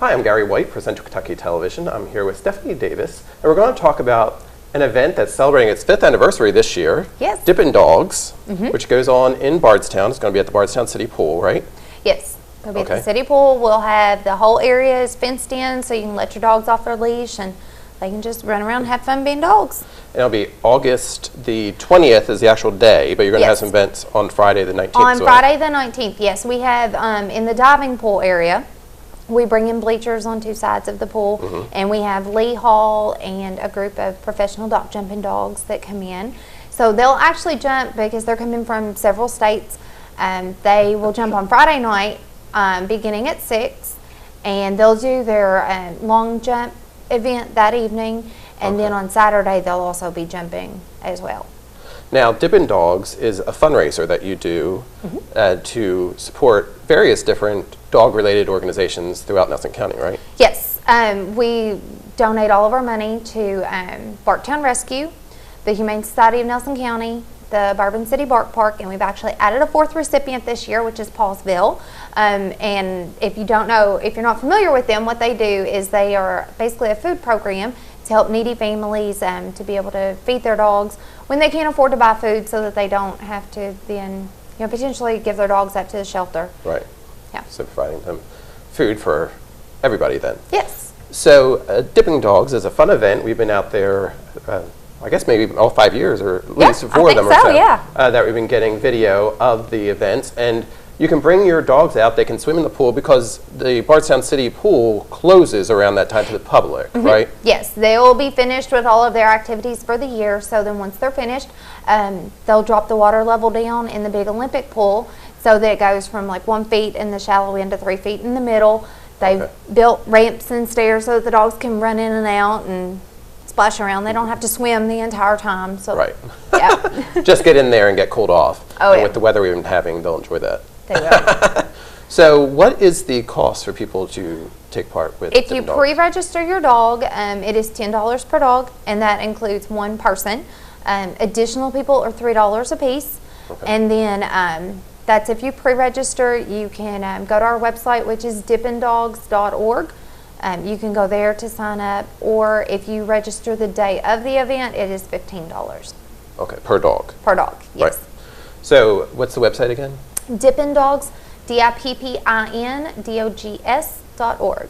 Hi, I'm Gary White for Central Kentucky Television. I'm here with Stephanie Davis, and we're going to talk about an event that's celebrating its 5th anniversary this year. Yes. Dippin' Dogs, which goes on in Bardstown. It's going to be at the Bardstown City Pool, right? Yes. It'll be at the city pool. We'll have the whole area is fenced in, so you can let your dogs off their leash and they can just run around and have fun being dogs. And it'll be August the 20th is the actual day, but you're going to have some events on Friday the 19th On as well. Friday the 19th, yes. We have in the diving pool area, we bring in bleachers on 2 sides of the pool, and we have Lee Hall and a group of professional dog jumping dogs that come in. So they'll actually jump because they're coming from several states. They will jump on Friday night beginning at 6, and they'll do their long jump event that evening, and then on Saturday they'll also be jumping as well. Now, Dippin' Dogs is a fundraiser that you do to support various different dog-related organizations throughout Nelson County, right? Yes, we donate all of our money to Bardstown Rescue, the Humane Society of Nelson County, the Bourbon City Bark Park, and we've actually added a 4th recipient this year, which is Paulsville. And if you don't know, if you're not familiar with them, what they do is they are basically a food program to help needy families to be able to feed their dogs when they can't afford to buy food, so that they don't have to then potentially give their dogs up to the shelter. Right. Yeah. So providing them food for everybody then. Yes. So Dippin' Dogs is a fun event. We've been out there, I guess maybe all 5 years, or at least 4 of them or so, that we've been getting video of the events. And you can bring your dogs out. They can swim in the pool because the Bardstown City Pool closes around that time to the public, right? Yes, they will be finished with all of their activities for the year. So then once they're finished, they'll drop the water level down in the big Olympic pool, so that it goes from like 1 feet in the shallow end to 3 feet in the middle. They've built ramps and stairs so that the dogs can run in and out and splash around. They don't have to swim the entire time. So right. Yeah. Just get in there and get cooled off. Oh, and yeah. with the weather we've been having, they'll enjoy that. They will. So what is the cost for people to take part with If you Dippin' Dogs? pre-register your dog, it is $10 per dog, and that includes 1 person. Additional people are $3 a piece. And then that's if you pre-register. You can go to our website, which is dippindogs.org. You can go there to sign up, or if you register the day of the event, it is $15. Okay, per dog. Per dog, yes. Right. So what's the website again? Dippin Dogs, DIPPINDOGS.org.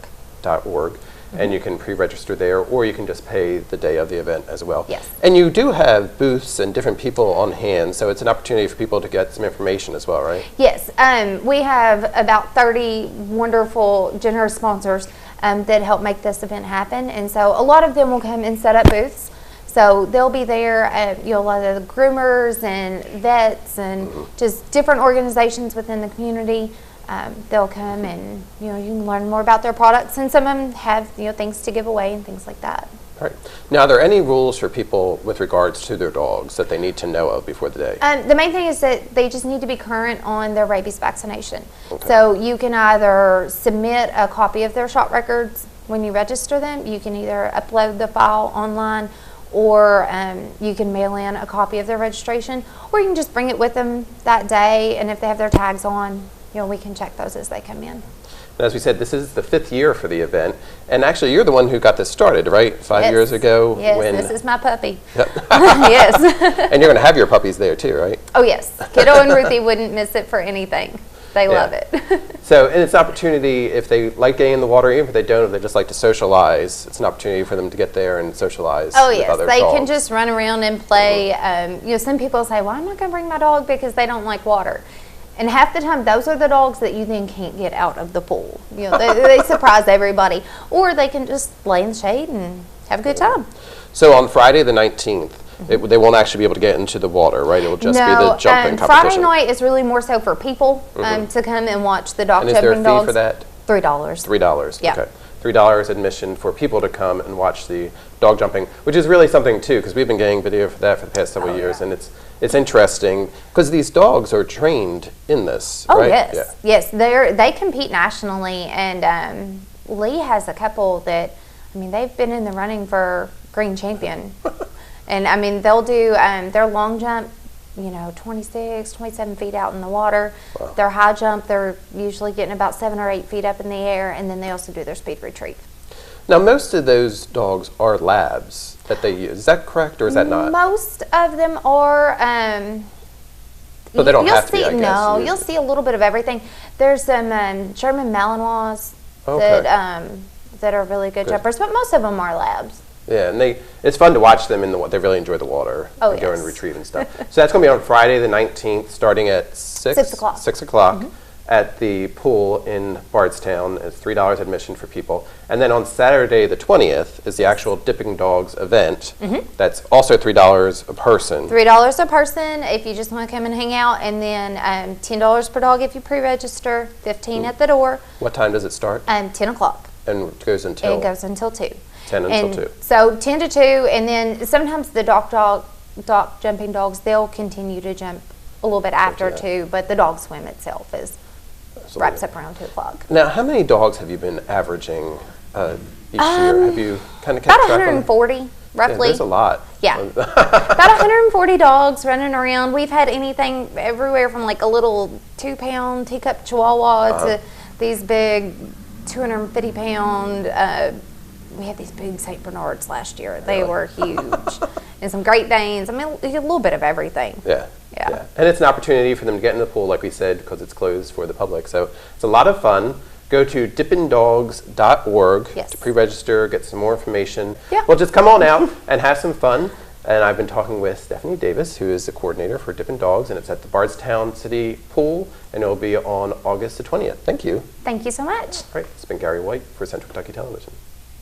.org. And you can pre-register there, or you can just pay the day of the event as well. Yes. And you do have booths and different people on hand, so it's an opportunity for people to get some information as well, right? Yes. We have about 30 wonderful, generous sponsors that help make this event happen. And so a lot of them will come and set up booths. So they'll be there. A lot of the groomers and vets and just different organizations within the community. They'll come and you can learn more about their products, and some of them have things to give away and things like that. All right. Now, are there any rules for people with regards to their dogs that they need to know of before the day? The main thing is that they just need to be current on their rabies vaccination. So you can either submit a copy of their shot records when you register them. You can either upload the file online, or you can mail in a copy of their registration, or you can just bring it with them that day, and if they have their tags on, we can check those as they come in. And as we said, this is the 5th year for the event, and actually you're the one who got this started, right? 5 years ago? Yes, this is my puppy. Yep. Yes. And you're going to have your puppies there too, right? Oh yes, Kiddo and Ruthie wouldn't miss it for anything. They love it. So, and it's an opportunity, if they like getting in the water, even if they don't, if they just like to socialize, it's an opportunity for them to get there and socialize with other dogs. They can just run around and play. Some people say, well, I'm not going to bring my dog because they don't like water. And half the time, those are the dogs that you then can't get out of the pool. They surprise everybody. Or they can just lay in the shade and have a good time. So on Friday the 19th, they won't actually be able to get into the water, right? It will just be the jumping competition. Friday night is really more so for people to come and watch the dog jumping dogs. And is there a fee for that? $3. $3, yeah. Okay. $3 admission for people to come and watch the dog jumping, which is really something too, because we've been getting video for that for the past several years, and it's interesting because these dogs are trained in this, right? Yes, yes, they compete nationally, and Lee has a couple that, they've been in the running for Green Champion, and they'll do their long jump 26, 27 feet out in the water. Wow. Their high jump, they're usually getting about 7 or 8 feet up in the air, and then they also do their speed retrieve. Now, most of those dogs are labs that they use. Is that correct, or is that not? Most of them are. But they don't have to be, I guess. No, you'll see a little bit of everything. There's some German Malinois that are really good jumpers, but most of them are labs. Yeah, and it's fun to watch them in the water. They really enjoy the water. Oh, and go and retrieve and stuff. So that's going to be on Friday the 19th, starting at 6 o'clock. 6 o'clock at the pool in Bardstown. It's $3 admission for people. And then on Saturday the 20th is the actual Dippin' Dogs event. That's also $3 a person. $3 a person if you just want to come and hang out, and then $10 per dog if you pre-register, $15 at the door. What time does it start? 10 o'clock. And it goes until? It goes until 2. 10 until 2. So 10 to 2, and then sometimes the dock jumping dogs, they'll continue to jump a little bit after 2, but the dog swim itself wraps up around 2 o'clock. Now, how many dogs have you been averaging each year? Have you kind of kept about track 140, roughly. Yeah, there's a lot. Yeah, about 140 dogs running around. We've had anything everywhere from like a little 2-pound teacup Chihuahua to these big 250-pound. We had these big St. Bernards last year. They were huge. And some Great Danes. I mean, a little bit of everything. Yeah. And it's an opportunity for them to get in the pool, like we said, because it's closed for the public. So it's a lot of fun. Go to dippindogs.org to pre-register, get some more information. Yeah. Well, just come on out and have some fun. And I've been talking with Stephanie Davis, who is the coordinator for Dippin' Dogs, and it's at the Bardstown City Pool, and it'll be on August the 20th. Thank you. Thank you so much. Great. It's been Gary White for Central Kentucky Television.